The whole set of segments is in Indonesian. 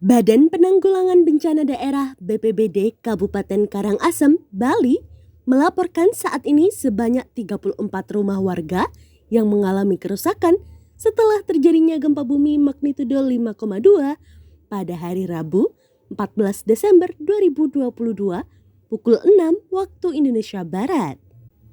Badan Penanggulangan Bencana Daerah BPBD Kabupaten Karangasem, Bali melaporkan saat ini sebanyak 34 rumah warga yang mengalami kerusakan setelah terjadinya gempa bumi magnitudo 5,2 pada hari Rabu 14 Desember 2022 pukul 6 waktu Indonesia Barat.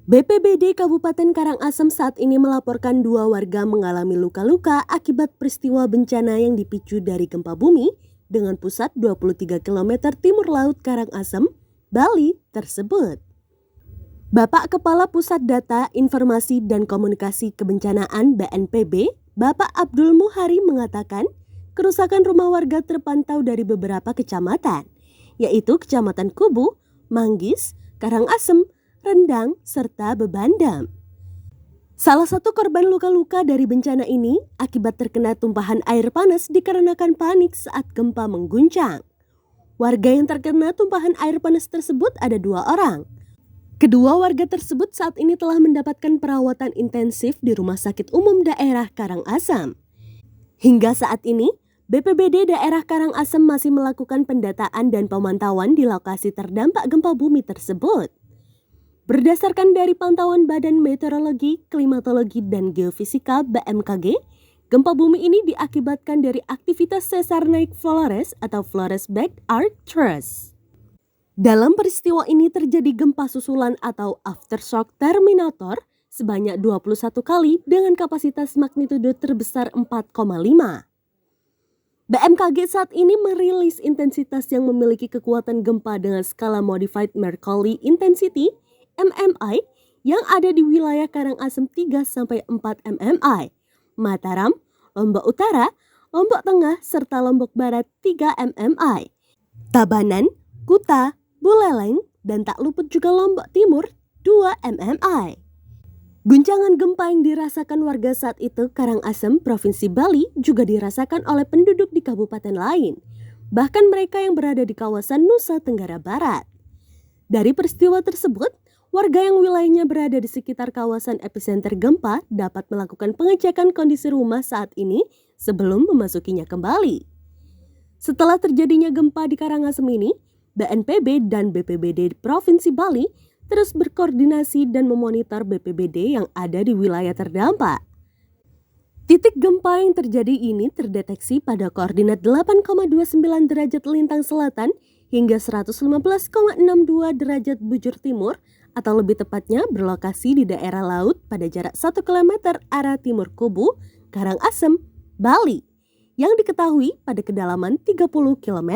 BPBD Kabupaten Karangasem saat ini melaporkan 2 warga mengalami luka-luka akibat peristiwa bencana yang dipicu dari gempa bumi dengan pusat 23 km timur laut Karangasem, Bali tersebut. Bapak Kepala Pusat Data, Informasi dan Komunikasi Kebencanaan BNPB, Bapak Abdul Muhari mengatakan kerusakan rumah warga terpantau dari beberapa kecamatan, yaitu Kecamatan Kubu, Manggis, Karangasem, Rendang, serta Bebandem. Salah satu korban luka-luka dari bencana ini akibat terkena tumpahan air panas dikarenakan panik saat gempa mengguncang. Warga yang terkena tumpahan air panas tersebut ada 2 orang. Kedua warga tersebut saat ini telah mendapatkan perawatan intensif di Rumah Sakit Umum Daerah Karangasem. Hingga saat ini, BPBD Daerah Karangasem masih melakukan pendataan dan pemantauan di lokasi terdampak gempa bumi tersebut. Berdasarkan dari pantauan Badan Meteorologi, Klimatologi, dan Geofisika BMKG, gempa bumi ini diakibatkan dari aktivitas sesar naik Flores atau Flores Back Arc Thrust. Dalam peristiwa ini terjadi gempa susulan atau aftershock terminator sebanyak 21 kali dengan kapasitas magnitudo terbesar 4,5. BMKG saat ini merilis intensitas yang memiliki kekuatan gempa dengan skala Modified Mercalli Intensity MMI yang ada di wilayah Karangasem 3-4 MMI, Mataram, Lombok Utara, Lombok Tengah, serta Lombok Barat 3 MMI, Tabanan, Kuta, Buleleng, dan tak luput juga Lombok Timur 2 MMI. Guncangan gempa yang dirasakan warga saat itu Karangasem, Provinsi Bali juga dirasakan oleh penduduk di kabupaten lain, bahkan mereka yang berada di kawasan Nusa Tenggara Barat. Dari peristiwa tersebut, warga yang wilayahnya berada di sekitar kawasan epicenter gempa dapat melakukan pengecekan kondisi rumah saat ini sebelum memasukinya kembali. Setelah terjadinya gempa di Karangasem ini, BNPB dan BPBD Provinsi Bali terus berkoordinasi dan memonitor BPBD yang ada di wilayah terdampak. Titik gempa yang terjadi ini terdeteksi pada koordinat 8,29 derajat lintang selatan hingga 115,62 derajat bujur timur, atau lebih tepatnya berlokasi di daerah laut pada jarak 1 km arah timur Kubu, Karangasem, Bali, yang diketahui pada kedalaman 30 km.